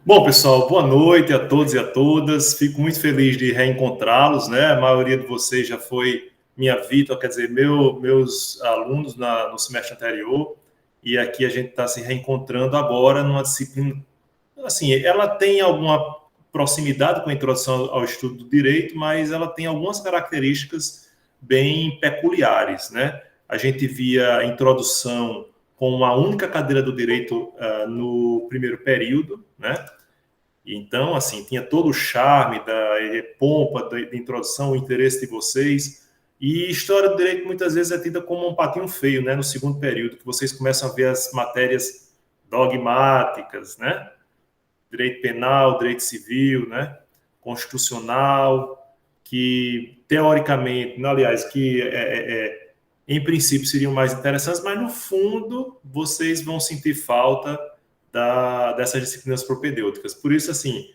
Bom, pessoal, boa noite a todos e a todas. Fico muito feliz de reencontrá-los, né? A maioria de vocês já foi minha vítima, quer dizer, meus alunos no semestre anterior, e aqui a gente está se reencontrando agora numa disciplina. Assim, ela tem alguma proximidade com a introdução ao estudo do direito, mas ela tem algumas características bem peculiares, né? A gente via a introdução com uma única cadeira do direito no primeiro período, né? Então, assim, tinha todo o charme da pompa da introdução, o interesse de vocês. E história do direito muitas vezes é tida como um patinho feio, né? No segundo período, que vocês começam a ver as matérias dogmáticas, né? Direito penal, direito civil, né? Constitucional, que teoricamente, aliás, que em princípio seriam mais interessantes, mas no fundo vocês vão sentir falta dessas disciplinas propedêuticas. Por isso, assim,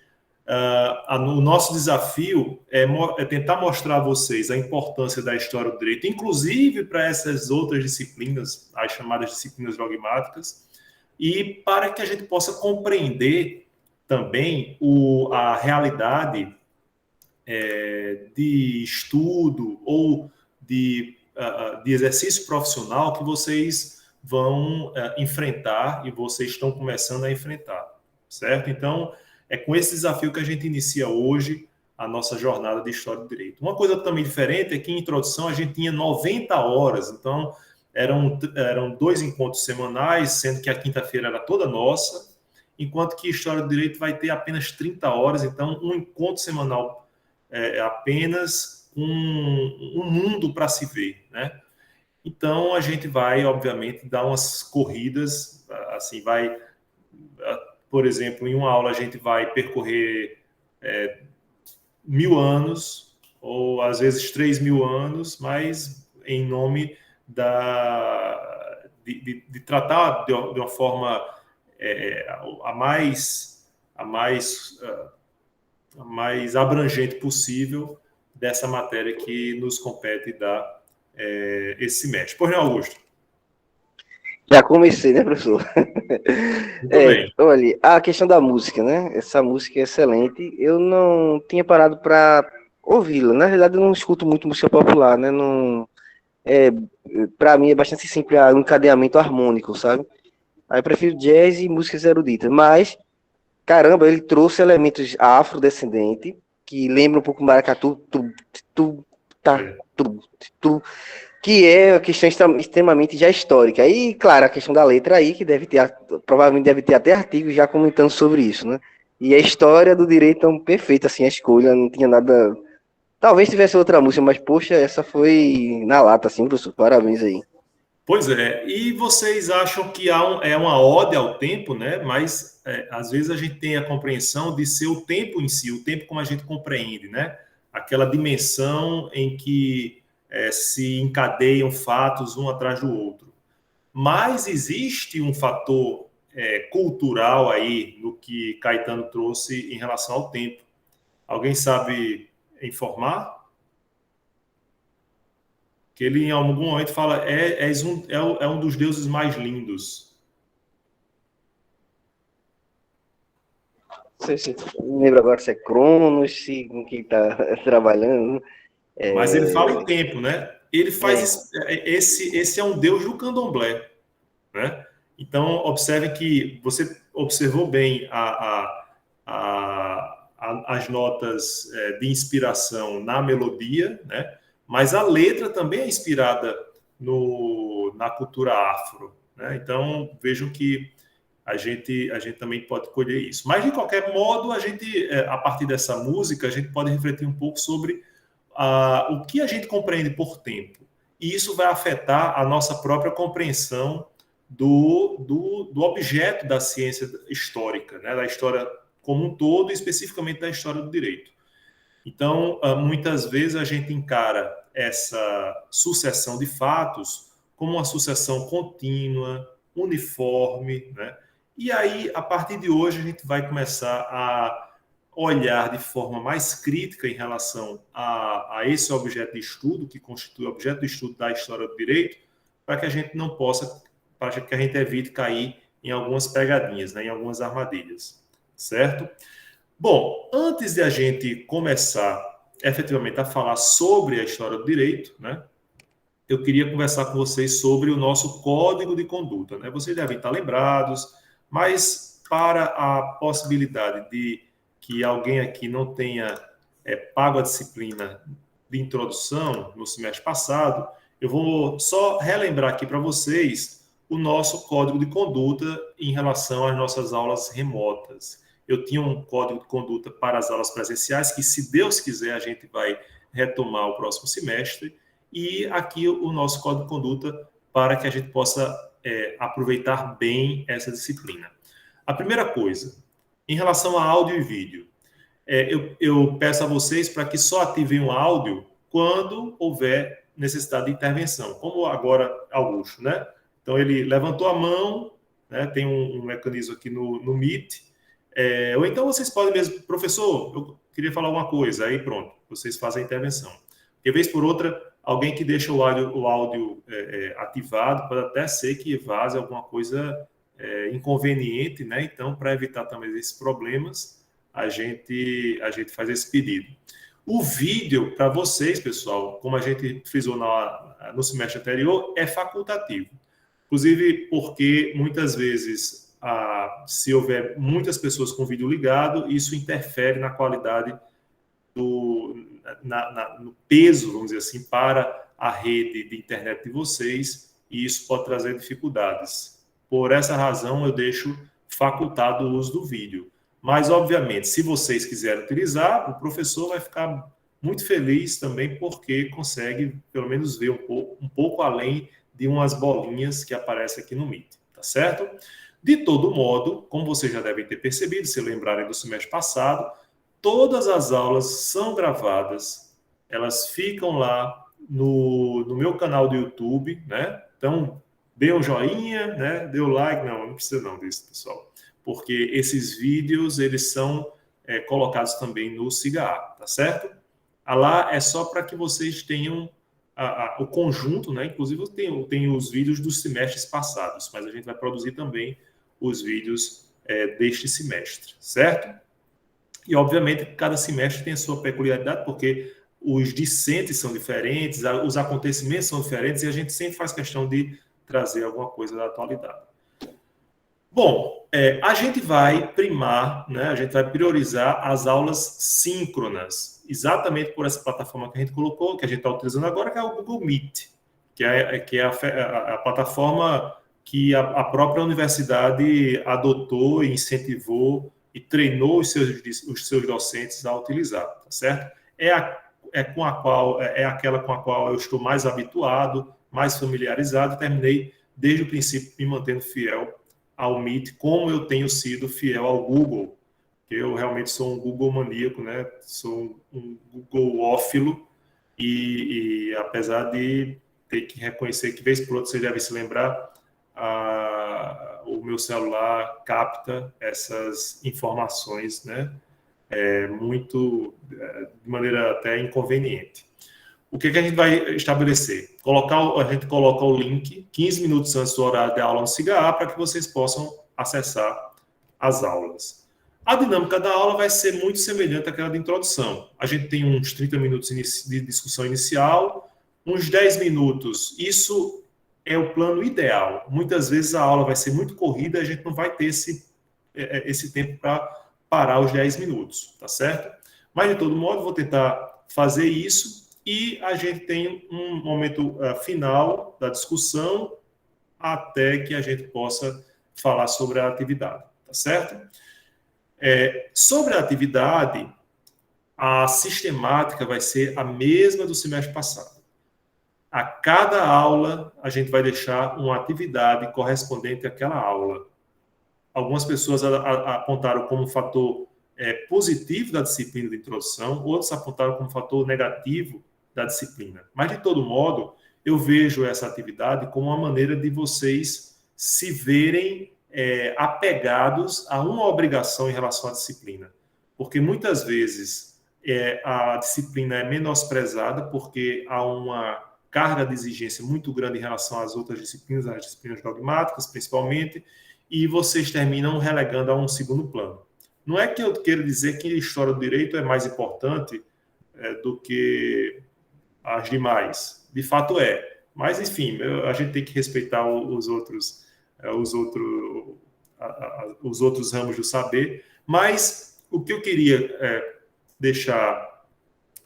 o nosso desafio é tentar mostrar a vocês a importância da história do direito, inclusive para essas outras disciplinas, as chamadas disciplinas dogmáticas, e para que a gente possa compreender também a realidade de estudo ou de exercício profissional que vocês vão enfrentar e vocês estão começando a enfrentar, certo? Então, é com esse desafio que a gente inicia hoje a nossa jornada de História do Direito. Uma coisa também diferente é que em introdução a gente tinha 90 horas, então eram 2 encontros semanais, sendo que a quinta-feira era toda nossa, enquanto que História do Direito vai ter apenas 30 horas, então um encontro semanal apenas um mundo para se ver, né? Então a gente vai, obviamente, dar umas corridas, assim, por exemplo, em uma aula a gente vai percorrer 1000 anos, ou às vezes 3000 anos, mas em nome de tratar de uma forma a mais abrangente possível dessa matéria que nos compete dar esse semestre. Pois não, Augusto? Já comecei, né, professor? Muito bem. Olha, a questão da música, né? Essa música é excelente. Eu não tinha parado para ouvi-la. Na verdade, eu não escuto muito música popular, né? Não, para mim é bastante simples o encadeamento harmônico, sabe? Aí eu prefiro jazz e músicas eruditas. Mas, caramba, ele trouxe elementos afrodescendentes que lembram um pouco maracatu, tu, tá, tu, que é uma questão extremamente já histórica. E, claro, a questão da letra aí, que provavelmente deve ter até artigos já comentando sobre isso, né? E a história do direito é perfeita, assim, a escolha, não tinha nada. Talvez tivesse outra música, mas, poxa, essa foi na lata, assim, professor. Parabéns aí. Pois é, e vocês acham que é uma ode ao tempo, né? Mas às vezes a gente tem a compreensão de ser o tempo em si, o tempo como a gente compreende, né? Aquela dimensão em que se encadeiam fatos um atrás do outro. Mas existe um fator cultural aí no que Caetano trouxe em relação ao tempo. Alguém sabe informar? Que ele em algum momento fala é um dos deuses mais lindos. Não lembro agora se é Cronos, se com quem está trabalhando. Mas ele fala em tempo, né? Ele faz É, esse é um deus do candomblé, né? Então observe que você observou bem as notas de inspiração na melodia, né? Mas a letra também é inspirada na cultura afro, né? Então vejam que a gente também pode colher isso. Mas, de qualquer modo, a partir dessa música, a gente pode refletir um pouco sobre o que a gente compreende por tempo. E isso vai afetar a nossa própria compreensão do objeto da ciência histórica, né? Da história como um todo, e especificamente da história do direito. Então, muitas vezes a gente encara essa sucessão de fatos como uma sucessão contínua, uniforme, né? E aí, a partir de hoje, a gente vai começar a olhar de forma mais crítica em relação a esse objeto de estudo, que constitui o objeto de estudo da história do direito, para que a gente para que a gente evite cair em algumas pegadinhas, né, em algumas armadilhas. certo? Bom, antes de a gente começar efetivamente a falar sobre a história do direito, né, eu queria conversar com vocês sobre o nosso código de conduta, né? Vocês devem estar lembrados, mas para a possibilidade de que alguém aqui não tenha pago a disciplina de introdução no semestre passado, eu vou só relembrar aqui para vocês o nosso código de conduta em relação às nossas aulas remotas. Eu tinha um código de conduta para as aulas presenciais, que, se Deus quiser, a gente vai retomar o próximo semestre, e aqui o nosso código de conduta para que a gente possa aproveitar bem essa disciplina. A primeira coisa, em relação a áudio e vídeo, eu peço a vocês para que só ativem o áudio quando houver necessidade de intervenção, como agora Augusto, né? Então, ele levantou a mão, né? Tem um mecanismo aqui no Meet, ou então vocês podem mesmo, professor, eu queria falar uma coisa, aí pronto, vocês fazem a intervenção. De vez por outra, alguém que deixa o áudio ativado, pode até ser que vaze alguma coisa inconveniente, né? Então, para evitar também esses problemas, a gente faz esse pedido. O vídeo, para vocês, pessoal, como a gente frisou no semestre anterior, é facultativo. Inclusive porque, muitas vezes, se houver muitas pessoas com o vídeo ligado, isso interfere na qualidade no peso, vamos dizer assim, para a rede de internet de vocês, e isso pode trazer dificuldades. Por essa razão, eu deixo facultado o uso do vídeo. Mas, obviamente, se vocês quiserem utilizar, o professor vai ficar muito feliz também, porque consegue, pelo menos, ver um pouco além de umas bolinhas que aparecem aqui no Meet, tá certo? De todo modo, como vocês já devem ter percebido, se lembrarem do semestre passado, todas as aulas são gravadas, elas ficam lá no meu canal do YouTube, né? Então, dê um joinha, né? Dê o like, não precisa não disso, pessoal, porque esses vídeos, eles são colocados também no SIGA, tá certo? Lá é só para que vocês tenham o conjunto, né? Inclusive, eu tenho os vídeos dos semestres passados, mas a gente vai produzir também os vídeos deste semestre, certo? E, obviamente, cada semestre tem a sua peculiaridade, porque os discentes são diferentes, os acontecimentos são diferentes, e a gente sempre faz questão de trazer alguma coisa da atualidade. Bom, a gente vai primar, né, a gente vai priorizar as aulas síncronas, exatamente por essa plataforma que a gente colocou, que a gente está utilizando agora, que é o Google Meet, que é a plataforma que a própria universidade adotou e incentivou e treinou os seus docentes a utilizar, tá certo? É aquela com a qual eu estou mais habituado, mais familiarizado, terminei desde o princípio me mantendo fiel ao Meet, como eu tenho sido fiel ao Google, que eu realmente sou um Google maníaco, né? Sou um Googleófilo, e apesar de ter que reconhecer que, vez por outra, você deve se lembrar, o meu celular capta essas informações, né? De maneira até inconveniente. O que a gente vai estabelecer? A gente coloca o link 15 minutos antes do horário de aula no SIGA para que vocês possam acessar as aulas. A dinâmica da aula vai ser muito semelhante àquela de introdução. A gente tem uns 30 minutos de discussão inicial, uns 10 minutos. Isso é o plano ideal. Muitas vezes a aula vai ser muito corrida, a gente não vai ter esse tempo para parar os 10 minutos, tá certo? Mas, de todo modo, vou tentar fazer isso, e a gente tem um momento final da discussão até que a gente possa falar sobre a atividade, tá certo? Sobre a atividade, a sistemática vai ser a mesma do semestre passado. A cada aula, a gente vai deixar uma atividade correspondente àquela aula. Algumas pessoas apontaram como fator positivo da disciplina de introdução, outros apontaram como fator negativo da disciplina. Mas, de todo modo, eu vejo essa atividade como uma maneira de vocês se verem apegados a uma obrigação em relação à disciplina. Porque, muitas vezes, a disciplina é menosprezada porque há uma carga de exigência muito grande em relação às outras disciplinas, as disciplinas dogmáticas, principalmente, e vocês terminam relegando a um segundo plano. Não é que eu queira dizer que a história do direito é mais importante do que as demais. De fato é. Mas, enfim, a gente tem que respeitar os outros ramos do saber. Mas o que eu queria deixar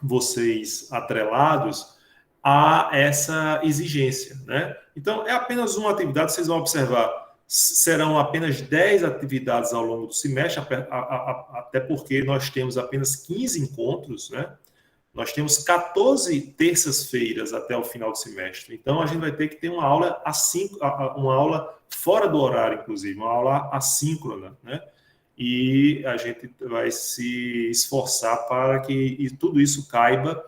vocês atrelados a essa exigência, né? Então, é apenas uma atividade, vocês vão observar, serão apenas 10 atividades ao longo do semestre, até porque nós temos apenas 15 encontros, né? Nós temos 14 terças-feiras até o final do semestre. Então, a gente vai ter que ter uma aula fora do horário, inclusive, uma aula assíncrona, né? E a gente vai se esforçar para que tudo isso caiba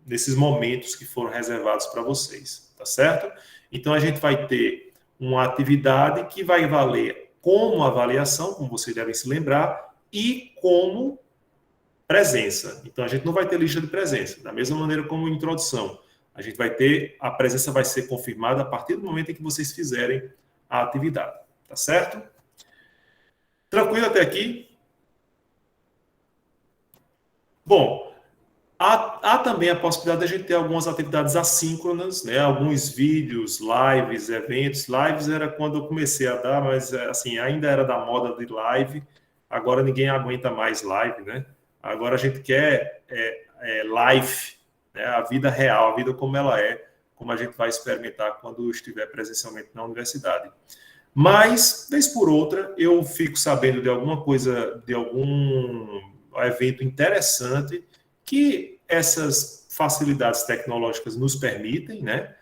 nesses momentos que foram reservados para vocês, tá certo? Então, a gente vai ter uma atividade que vai valer como avaliação, como vocês devem se lembrar, e como presença. Então, a gente não vai ter lista de presença, da mesma maneira como introdução. A presença vai ser confirmada a partir do momento em que vocês fizerem a atividade, tá certo? Tranquilo até aqui? Bom, há também a possibilidade de a gente ter algumas atividades assíncronas, né? Alguns vídeos, lives, eventos. Lives era quando eu comecei a dar, mas assim, ainda era da moda de live. Agora ninguém aguenta mais live, né? Agora a gente quer live, né? A vida real, a vida como ela é, como a gente vai experimentar quando estiver presencialmente na universidade. Mas, vez por outra, eu fico sabendo de alguma coisa, de algum evento interessante que essas facilidades tecnológicas nos permitem, né?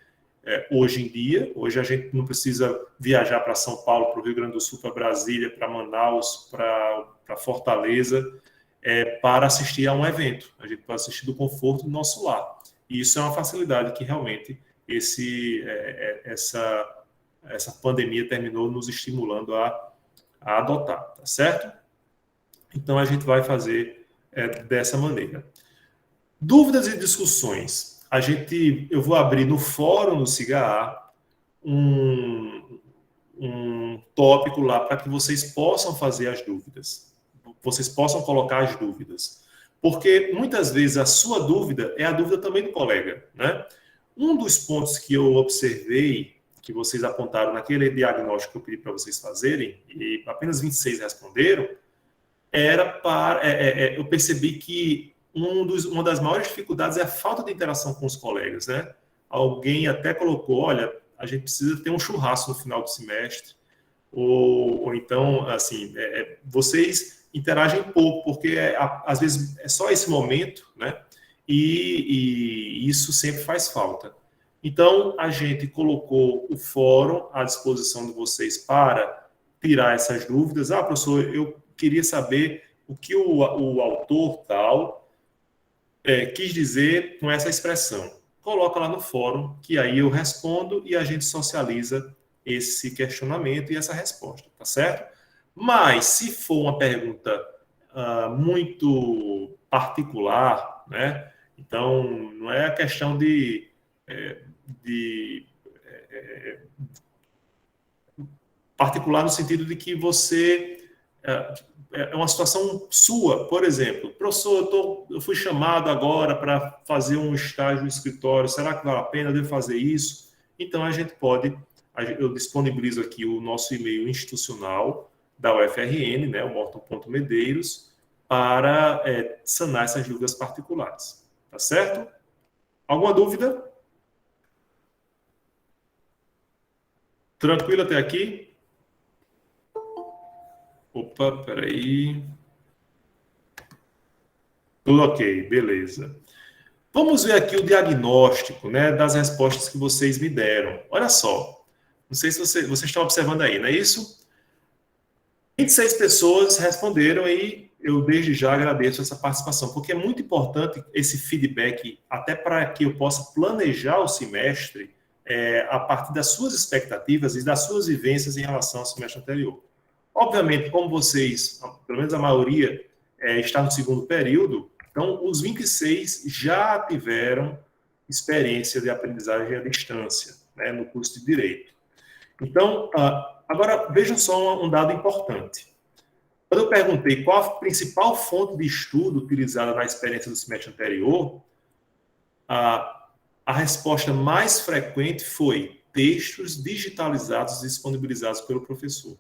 Hoje em dia, hoje a gente não precisa viajar para São Paulo, para o Rio Grande do Sul, para Brasília, para Manaus, para Fortaleza, para assistir a um evento. A gente pode assistir do conforto do nosso lar. E isso é uma facilidade que realmente essa pandemia terminou nos estimulando a adotar, tá certo? Então, a gente vai fazer dessa maneira. Dúvidas e discussões. Eu vou abrir no fórum do SIGA um tópico lá para que vocês possam fazer as dúvidas. Vocês possam colocar as dúvidas. Porque muitas vezes a sua dúvida é a dúvida também do colega, né? Um dos pontos que eu observei, que vocês apontaram naquele diagnóstico que eu pedi para vocês fazerem, e apenas 26 responderam, eu percebi que uma das maiores dificuldades é a falta de interação com os colegas, né? Alguém até colocou, olha, a gente precisa ter um churrasco no final do semestre, ou então, assim, vocês interagem pouco, porque às vezes é só esse momento, né? E isso sempre faz falta. Então, a gente colocou o fórum à disposição de vocês para tirar essas dúvidas. Ah, professor, eu queria saber o que o autor tal quis dizer com essa expressão. Coloca lá no fórum, que aí eu respondo e a gente socializa esse questionamento e essa resposta, tá certo? Mas, se for uma pergunta muito particular, né? Então, não é a questão particular no sentido de que você é uma situação sua, por exemplo, professor, eu fui chamado agora para fazer um estágio no escritório, será que vale a pena, eu devo fazer isso? Então, eu disponibilizo aqui o nosso e-mail institucional da UFRN, né, o morton.medeiros, para sanar essas dúvidas particulares, tá certo? Alguma dúvida? Tranquilo até aqui? Opa, peraí. Tudo ok, beleza. Vamos ver aqui o diagnóstico, né, das respostas que vocês me deram. Olha só, não sei se vocês estão observando aí, não é isso? 26 pessoas responderam e eu desde já agradeço essa participação, porque é muito importante esse feedback, até para que eu possa planejar o semestre a partir das suas expectativas e das suas vivências em relação ao semestre anterior. Obviamente, como vocês, pelo menos a maioria, está no segundo período, então os 26 já tiveram experiência de aprendizagem à distância, né, no curso de Direito. Então, agora vejam só um dado importante. Quando eu perguntei qual a principal fonte de estudo utilizada na experiência do semestre anterior, a resposta mais frequente foi textos digitalizados e disponibilizados pelo professor.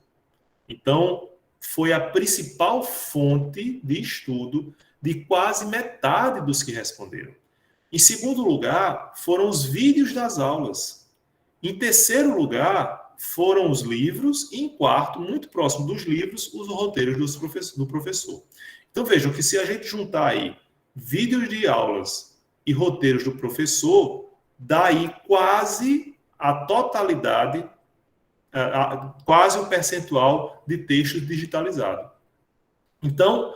Então, foi a principal fonte de estudo de quase metade dos que responderam. Em segundo lugar, foram os vídeos das aulas. Em terceiro lugar, foram os livros. E em quarto, muito próximo dos livros, os roteiros do professor. Então, vejam que se a gente juntar aí vídeos de aulas e roteiros do professor, dá aí quase a totalidade, quase um percentual de texto digitalizado. Então,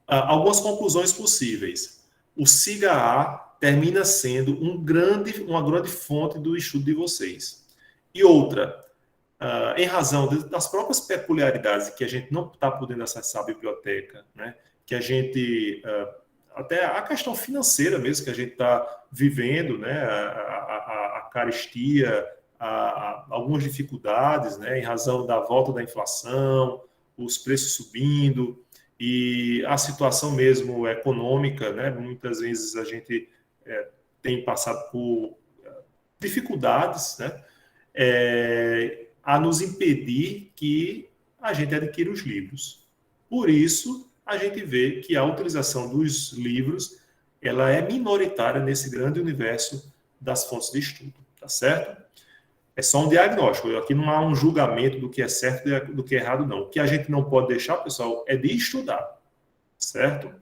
algumas conclusões possíveis. O SIGA-A termina sendo uma grande fonte do estudo de vocês. E outra, em razão das próprias peculiaridades que a gente não está podendo acessar a biblioteca, né? Que a gente, até a questão financeira mesmo que a gente está vivendo, né? A carestia, algumas dificuldades, né? Em razão da volta da inflação, os preços subindo, e a situação mesmo econômica, né? Muitas vezes a gente tem passado por dificuldades, né? A nos impedir que a gente adquira os livros. Por isso, a gente vê que a utilização dos livros ela é minoritária nesse grande universo das fontes de estudo, tá certo? É só um diagnóstico. Aqui não há um julgamento do que é certo e do que é errado, não. O que a gente não pode deixar, pessoal, é de estudar, certo?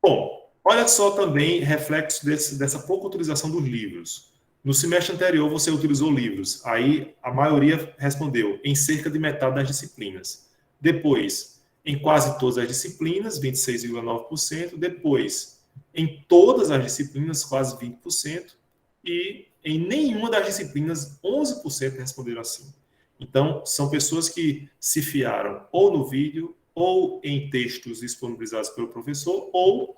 Bom, olha só também reflexo dessa pouca utilização dos livros. No semestre anterior, você utilizou livros. Aí, a maioria respondeu em cerca de metade das disciplinas. Depois, em quase todas as disciplinas, 26,9%. Depois, em todas as disciplinas, quase 20%. E em nenhuma das disciplinas, 11% responderam assim. Então, são pessoas que se fiaram ou no vídeo, ou em textos disponibilizados pelo professor, ou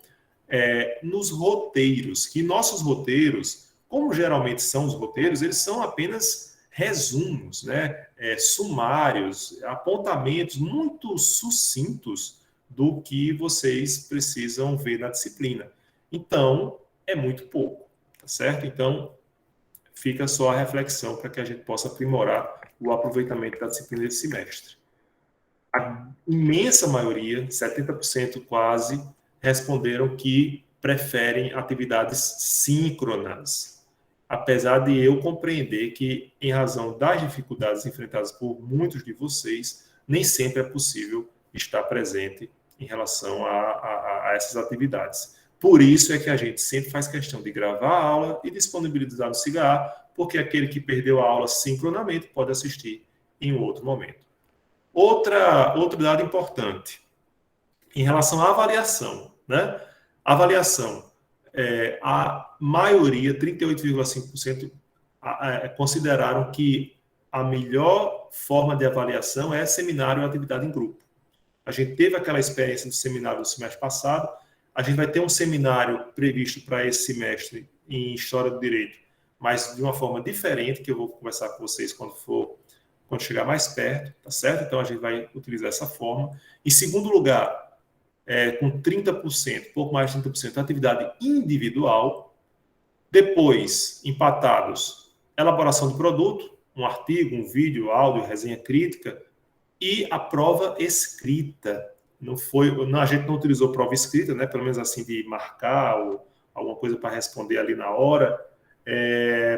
nos roteiros, que nossos roteiros, como geralmente são os roteiros, eles são apenas resumos, né? Sumários, apontamentos muito sucintos do que vocês precisam ver na disciplina. Então, é muito pouco, tá certo? Então, fica só a reflexão para que a gente possa aprimorar o aproveitamento da disciplina desse semestre. A imensa maioria, 70% quase, responderam que preferem atividades síncronas. Apesar de eu compreender que, em razão das dificuldades enfrentadas por muitos de vocês, nem sempre é possível estar presente em relação a essas atividades. Por isso é que a gente sempre faz questão de gravar a aula e disponibilizar no SIGA-A, porque aquele que perdeu a aula sincronamente pode assistir em outro momento. Outro dado importante, em relação à avaliação, né? Avaliação, a maioria, 38,5%, consideraram que a melhor forma de avaliação é seminário ou atividade em grupo. A gente teve aquela experiência do seminário do semestre passado, a gente vai ter um seminário previsto para esse semestre em História do Direito, mas de uma forma diferente, que eu vou conversar com vocês quando chegar mais perto, tá certo? Então, a gente vai utilizar essa forma. Em segundo lugar, com 30%, pouco mais de 30%, atividade individual. Depois, empatados, elaboração do produto, um artigo, um vídeo, áudio, resenha crítica, e a prova escrita. A gente não utilizou prova escrita, né? Pelo menos assim, de marcar ou alguma coisa para responder ali na hora,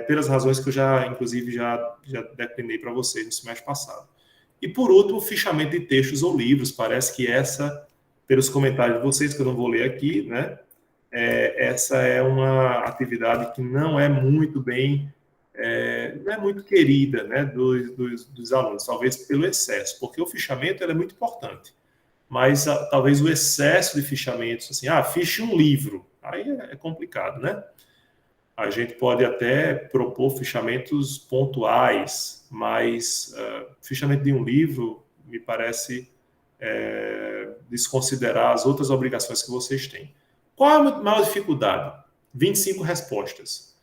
pelas razões que eu inclusive, já declinei para vocês no semestre passado. E, por último, fichamento de textos ou livros. Parece que pelos comentários de vocês, que eu não vou ler aqui, né? Essa é uma atividade que não é muito bem, não é muito querida, né, dos alunos, talvez pelo excesso, porque o fichamento é muito importante, mas talvez o excesso de fichamentos, assim, fiche um livro, aí é complicado, né? A gente pode até propor fichamentos pontuais, mas fichamento de um livro me parece desconsiderar as outras obrigações que vocês têm. Qual é a maior dificuldade? 25 respostas.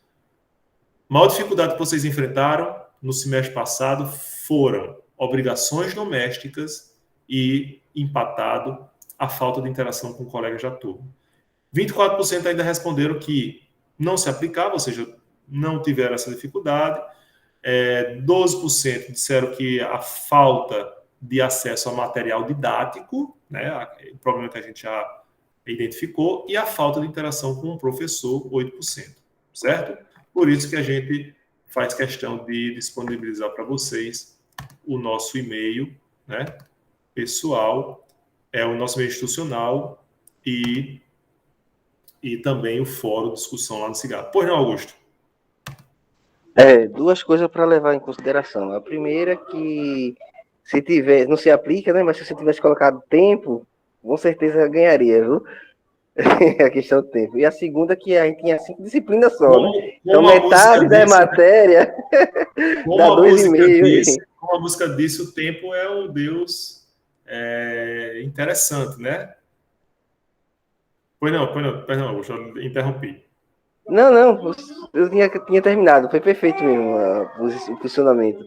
Maior dificuldade que vocês enfrentaram? no semestre passado foram obrigações domésticas e, empatado, a falta de interação com colegas da turma. 24% ainda responderam que não se aplicava, ou seja, não tiveram essa dificuldade. 12% disseram que a falta de acesso a material didático, né, o problema que a gente já identificou, e a falta de interação com o professor, 8%, certo? Por isso que a gente faz questão de disponibilizar para vocês o nosso e-mail, né, pessoal, o nosso e-mail institucional e também o fórum de discussão lá no Cigarro. Pois não, Augusto? Duas coisas para levar em consideração. A primeira é que se tiver, não se aplica, né? Mas se você tivesse colocado tempo, com certeza ganharia, viu? A questão do tempo. E a segunda é que a gente tinha 5 disciplinas só, né? Então metade da matéria dá 2,5. Como a música disse, o tempo é um Deus interessante, né? Pois não, perdão, eu interrompi. Não, eu tinha terminado, foi perfeito mesmo o funcionamento.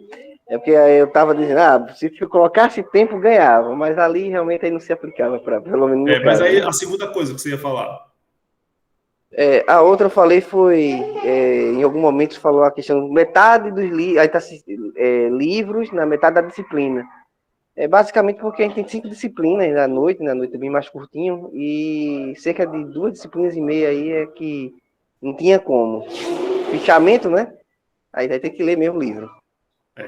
É porque eu estava dizendo, se eu colocasse tempo, ganhava, mas ali realmente aí não se aplicava, pelo menos no mas caso. Aí a segunda coisa que você ia falar. A outra eu falei foi, em algum momento você falou a questão, metade dos livros, aí tá livros na metade da disciplina. Basicamente porque a gente tem 5 disciplinas na noite é bem mais curtinho, e cerca de 2 disciplinas e meia aí é que não tinha como. Fichamento, né? Aí vai ter que ler mesmo o livro.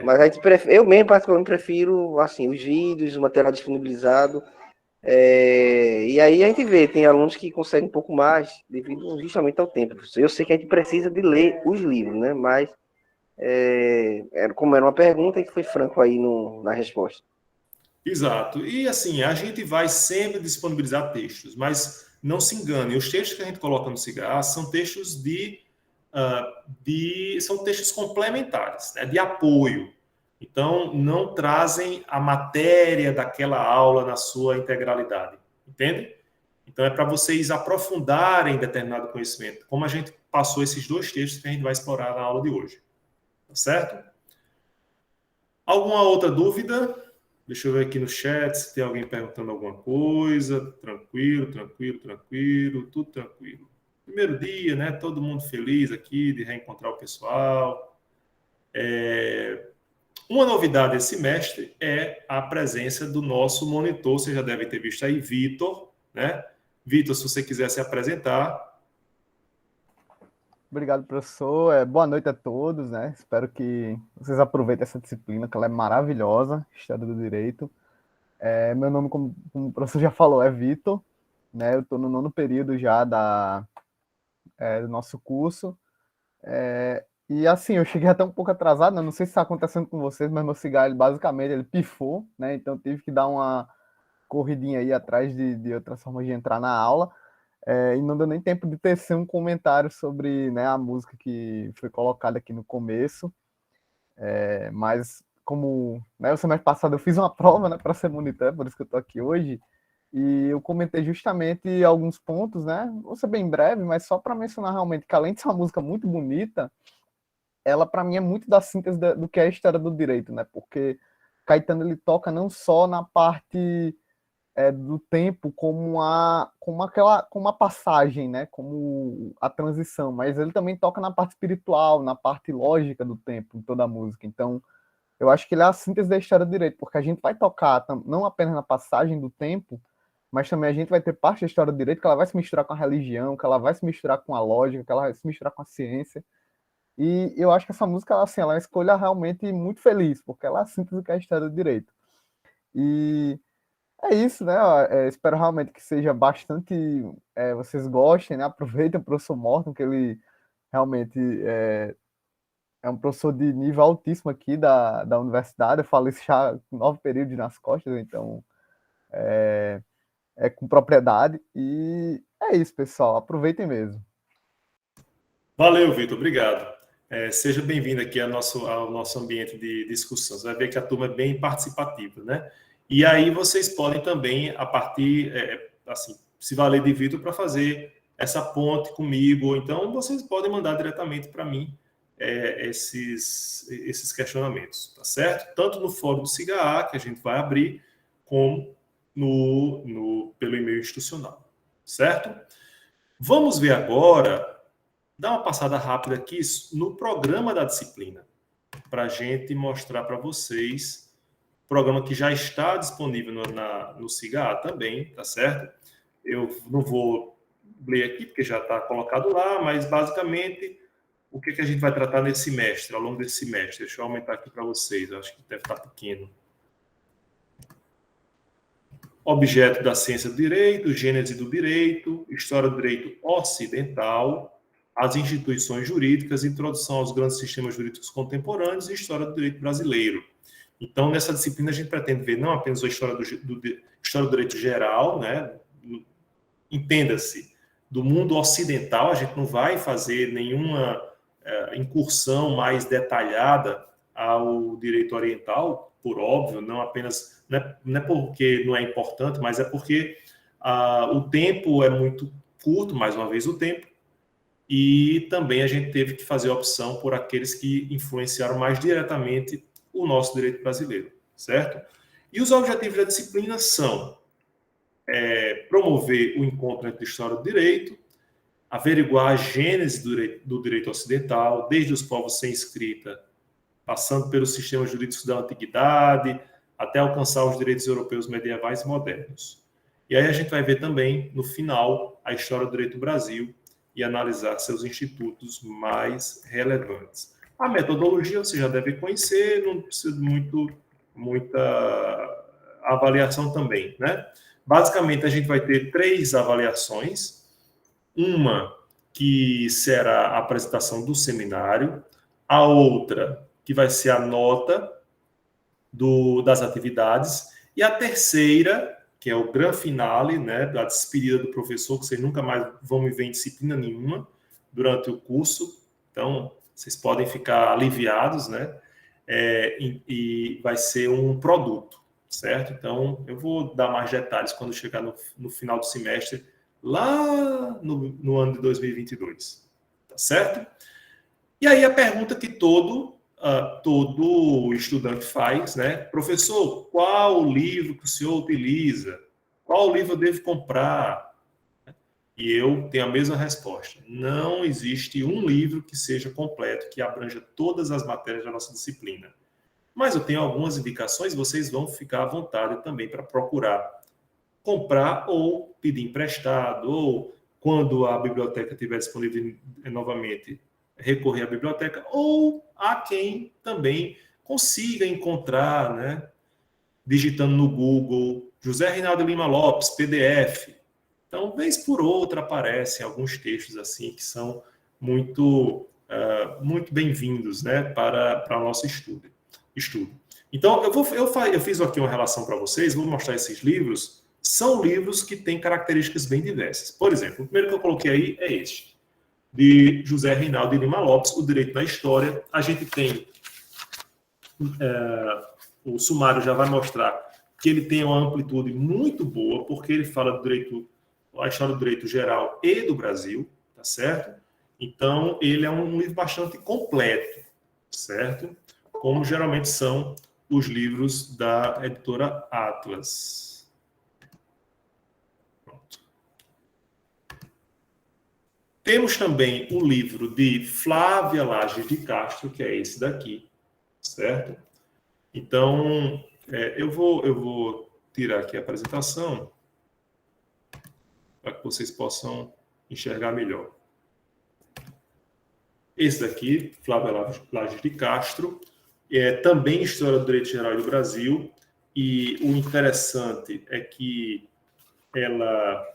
Mas a gente eu mesmo, particularmente, prefiro assim, os vídeos, o material disponibilizado. E aí a gente vê, tem alunos que conseguem um pouco mais, devido justamente ao tempo. Eu sei que a gente precisa de ler os livros, né? Mas, como era uma pergunta, a gente foi franco aí na resposta. Exato. E assim, a gente vai sempre disponibilizar textos, mas não se engane, os textos que a gente coloca no Cigarro são textos são textos complementares, né, de apoio. Então, não trazem a matéria daquela aula na sua integralidade, entende? Então, é para vocês aprofundarem determinado conhecimento, como a gente passou esses 2 textos que a gente vai explorar na aula de hoje. Tá certo? Alguma outra dúvida? Deixa eu ver aqui no chat se tem alguém perguntando alguma coisa. Tranquilo, tudo tranquilo. Primeiro dia, né? Todo mundo feliz aqui de reencontrar o pessoal. Uma novidade esse semestre é a presença do nosso monitor. Você já deve ter visto aí, Vitor, né? Vitor, se você quiser se apresentar. Obrigado, professor. Boa noite a todos, né? Espero que vocês aproveitem essa disciplina, que ela é maravilhosa, História do Direito. Meu nome, como o professor já falou, é Vitor, né? Eu estou no 9º período já do nosso curso. E assim, eu cheguei até um pouco atrasado, né? Não sei se está acontecendo com vocês, mas meu cigarro, basicamente, ele pifou, né? Então eu tive que dar uma corridinha aí atrás de outras formas de entrar na aula. E não deu nem tempo de tecer um comentário sobre, né, a música que foi colocada aqui no começo. Mas como, né, o semestre passado eu fiz uma prova, né, para ser monitor, por isso que eu estou aqui hoje, e eu comentei justamente alguns pontos, né? Vou ser bem breve, mas só para mencionar realmente que, além de ser uma música muito bonita, ela para mim é muito da síntese do que é a história do direito, né? Porque Caetano, ele toca não só na parte do tempo como uma passagem, né? Como a transição, mas ele também toca na parte espiritual, na parte lógica do tempo, em toda a música. Então, eu acho que ele é a síntese da história do direito, porque a gente vai tocar não apenas na passagem do tempo, mas também a gente vai ter parte da história do direito que ela vai se misturar com a religião, que ela vai se misturar com a lógica, que ela vai se misturar com a ciência. E eu acho que essa música, assim, ela é uma escolha realmente muito feliz, porque ela é a síntese do que é a história do direito. E é isso, né? Espero realmente que seja bastante. Vocês gostem, né? Aproveitem o professor Morton, que ele realmente é um professor de nível altíssimo aqui da universidade. Eu falo isso já com 9 períodos nas costas, então é com propriedade. E é isso, pessoal. Aproveitem mesmo. Valeu, Vitor. Obrigado. Seja bem-vindo aqui ao nosso ambiente de discussão. Você vai ver que a turma é bem participativa, né? E aí vocês podem também, a partir, assim, se valer de Vitor para fazer essa ponte comigo, ou então vocês podem mandar diretamente para mim esses questionamentos, tá certo? Tanto no fórum do SIGA-A, que a gente vai abrir, como pelo e-mail institucional, certo? Vamos ver agora, dar uma passada rápida aqui no programa da disciplina, para a gente mostrar para vocês o programa que já está disponível no SIGA-A também, tá certo? Eu não vou ler aqui, porque já está colocado lá, mas basicamente o que a gente vai tratar nesse semestre, ao longo desse semestre. Deixa eu aumentar aqui para vocês, acho que deve estar pequeno. Objeto da ciência do direito, gênese do direito, história do direito ocidental, as instituições jurídicas, introdução aos grandes sistemas jurídicos contemporâneos e história do direito brasileiro. Então, nessa disciplina, a gente pretende ver não apenas a história do direito geral, né? Entenda-se, do mundo ocidental, a gente não vai fazer nenhuma incursão mais detalhada ao direito oriental, por óbvio, não apenas, não é porque não é importante, mas é porque o tempo é muito curto, mais uma vez o tempo, e também a gente teve que fazer a opção por aqueles que influenciaram mais diretamente o nosso direito brasileiro, certo? E os objetivos da disciplina são promover o encontro entre história do direito, averiguar a gênese do direito ocidental, desde os povos sem escrita, passando pelos sistemas jurídicos da antiguidade, até alcançar os direitos europeus medievais e modernos. E aí a gente vai ver também, no final, a história do direito do Brasil e analisar seus institutos mais relevantes. A metodologia você já deve conhecer, não precisa de muita avaliação também, né? Basicamente, a gente vai ter 3 avaliações. Uma que será a apresentação do seminário, a outra que vai ser a nota das atividades, e a terceira, que é o grande finale, né, da despedida do professor, que vocês nunca mais vão me ver em disciplina nenhuma durante o curso. Então, vocês podem ficar aliviados, né? E vai ser um produto, certo? Então, eu vou dar mais detalhes quando chegar no final do semestre, lá no ano de 2022, tá certo? E aí a pergunta que todo estudante faz, né? Professor, qual o livro que o senhor utiliza? Qual livro eu devo comprar? E eu tenho a mesma resposta. Não existe um livro que seja completo, que abranja todas as matérias da nossa disciplina. Mas eu tenho algumas indicações, vocês vão ficar à vontade também para procurar comprar ou pedir emprestado, ou quando a biblioteca estiver disponível novamente, recorrer à biblioteca, ou a quem também consiga encontrar, né, digitando no Google, José Reinaldo Lima Lopes, PDF. Então, vez por outra, aparecem alguns textos assim que são muito bem-vindos, né, para o nosso estudo. Então, eu fiz aqui uma relação para vocês, vou mostrar esses livros. São livros que têm características bem diversas. Por exemplo, o primeiro que eu coloquei aí é este, de José Reinaldo de Lima Lopes, O Direito na História. A gente tem, o sumário já vai mostrar que ele tem uma amplitude muito boa, porque ele fala a história do direito geral e do Brasil, tá certo? Então, ele é um livro bastante completo, certo? Como geralmente são os livros da editora Atlas. Temos também o livro de Flávia Lages de Castro, que é esse daqui, certo? Então, eu vou tirar aqui a apresentação para que vocês possam enxergar melhor. Esse daqui, Flávia Lages de Castro, é também História do Direito Geral do Brasil, e o interessante é que ela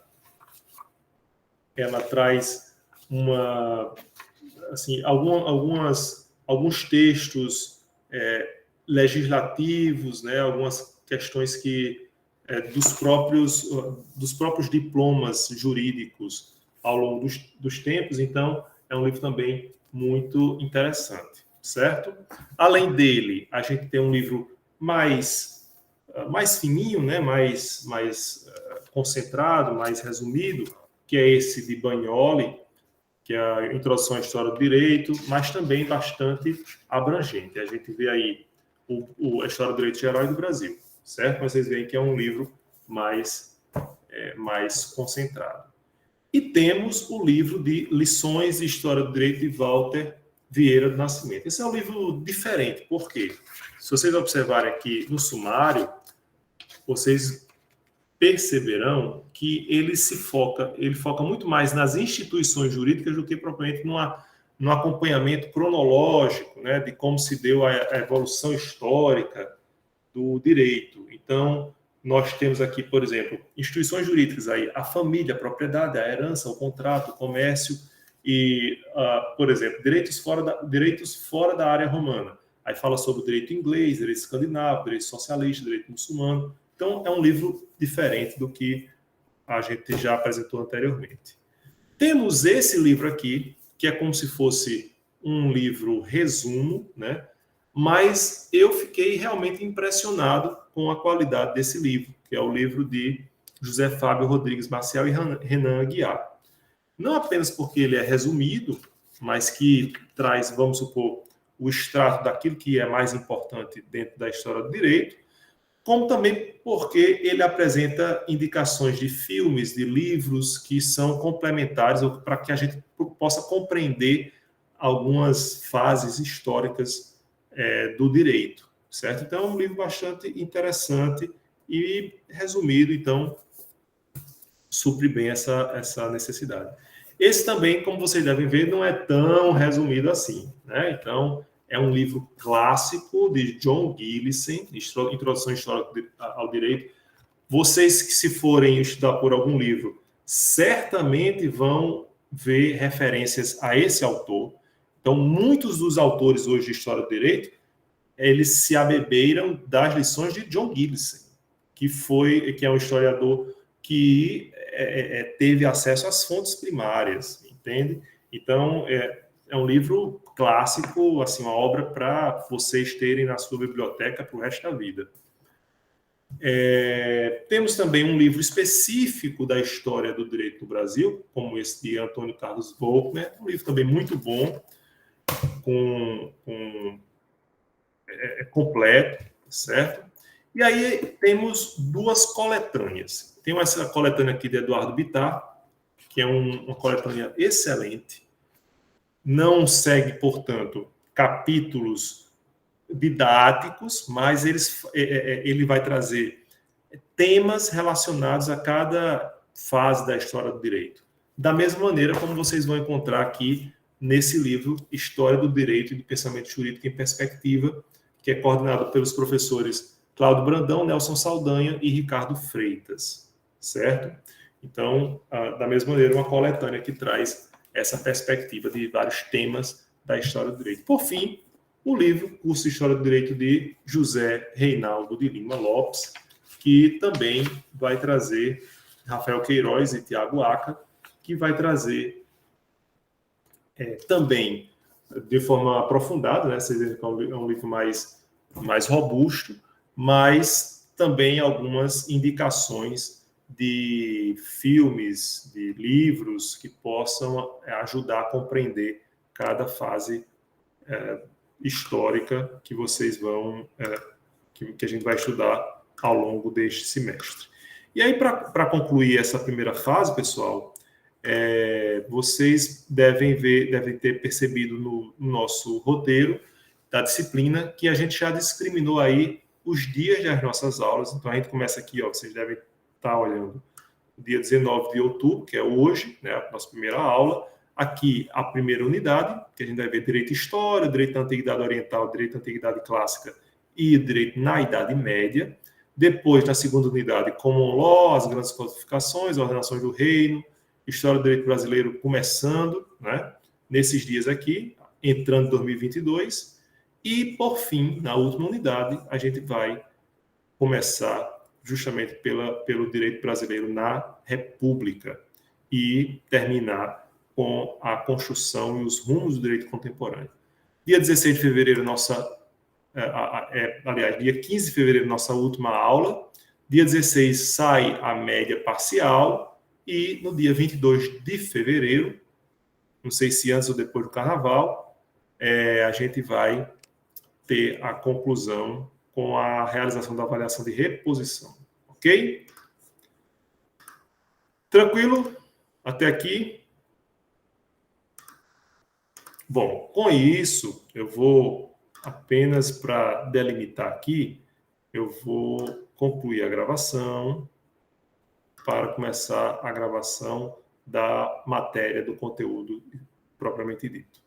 traz alguns textos legislativos, né, algumas questões que dos próprios diplomas jurídicos ao longo dos tempos. Então, é um livro também muito interessante, certo? Além dele, a gente tem um livro mais fininho, né, mais concentrado, mais resumido, que é esse de Bagnoli, que é a Introdução à História do Direito, mas também bastante abrangente. A gente vê aí a História do Direito Geral e do Brasil, certo? Mas vocês veem que é um livro mais concentrado. E temos o livro de Lições de História do Direito de Walter Vieira do Nascimento. Esse é um livro diferente, por quê? Se vocês observarem aqui no sumário, vocês perceberão que ele foca muito mais nas instituições jurídicas do que propriamente no acompanhamento cronológico, né, de como se deu a evolução histórica do direito. Então, nós temos aqui, por exemplo, instituições jurídicas, aí, a família, a propriedade, a herança, o contrato, o comércio e, por exemplo, direitos fora da área romana. Aí fala sobre o direito inglês, direito escandinavo, direito socialista, direito muçulmano. Então, é um livro diferente do que a gente já apresentou anteriormente. Temos esse livro aqui, que é como se fosse um livro resumo, né? Mas eu fiquei realmente impressionado com a qualidade desse livro, que é o livro de José Fábio Rodrigues Marcial e Renan Aguiar. Não apenas porque ele é resumido, mas que traz, vamos supor, o extrato daquilo que é mais importante dentro da história do direito, como também porque ele apresenta indicações de filmes, de livros que são complementares para que a gente possa compreender algumas fases históricas do direito, certo? Então, é um livro bastante interessante e resumido, então, supre bem essa necessidade. Esse também, como vocês devem ver, não é tão resumido assim, né? Então, é um livro clássico de John Gillison, Introdução Histórica ao Direito. Vocês que se forem estudar por algum livro, certamente vão ver referências a esse autor. Então, muitos dos autores hoje de História do Direito, eles se abebeiram das lições de John Gillison, que é um historiador que teve acesso às fontes primárias, entende? Então, é um livro clássico, assim, uma obra para vocês terem na sua biblioteca para o resto da vida. Temos também um livro específico da história do direito no Brasil, como esse de Antônio Carlos Volkmer, um livro também muito bom, completo, certo? E aí temos duas coletâneas. Tem essa coletânea aqui de Eduardo Bittar, que é uma coletânea excelente. Não segue, portanto, capítulos didáticos, mas ele vai trazer temas relacionados a cada fase da história do direito. Da mesma maneira como vocês vão encontrar aqui nesse livro, História do Direito e do Pensamento Jurídico em Perspectiva, que é coordenado pelos professores Cláudio Brandão, Nelson Saldanha e Ricardo Freitas, certo? Então, da mesma maneira, uma coletânea que traz essa perspectiva de vários temas da história do direito. Por fim, o livro Curso de História do Direito de José Reinaldo de Lima Lopes, que também vai trazer Rafael Queiroz e Tiago Aca, que vai trazer também de forma aprofundada, né? Vocês veem que é um livro mais robusto, mas também algumas indicações de filmes, de livros que possam ajudar a compreender cada fase histórica que vocês vão, que a gente vai estudar ao longo deste semestre. E aí, para concluir essa primeira fase, pessoal, vocês devem ter percebido no nosso roteiro da disciplina que a gente já discriminou aí os dias das nossas aulas. Então, a gente começa aqui, ó, vocês devem estar olhando, o dia 19 de outubro, que é hoje, né, a nossa primeira aula. Aqui, a primeira unidade, que a gente vai ver direito e história, direito da antiguidade oriental, direito da antiguidade clássica e direito na Idade Média. Depois, na segunda unidade, Common Law, as grandes codificações, ordenações do reino, história do direito brasileiro começando, né, nesses dias aqui, entrando em 2022. E, por fim, na última unidade, a gente vai começar justamente pelo direito brasileiro na República e terminar com a construção e os rumos do direito contemporâneo. Dia 16 de fevereiro, aliás, dia 15 de fevereiro, nossa última aula. Dia 16 sai a média parcial e no dia 22 de fevereiro não sei se antes ou depois do carnaval, a gente vai ter a conclusão com a realização da avaliação de reposição. Ok? Tranquilo? Até aqui? Bom, com isso, eu vou apenas para delimitar aqui, eu vou concluir a gravação para começar a gravação da matéria, do conteúdo propriamente dito.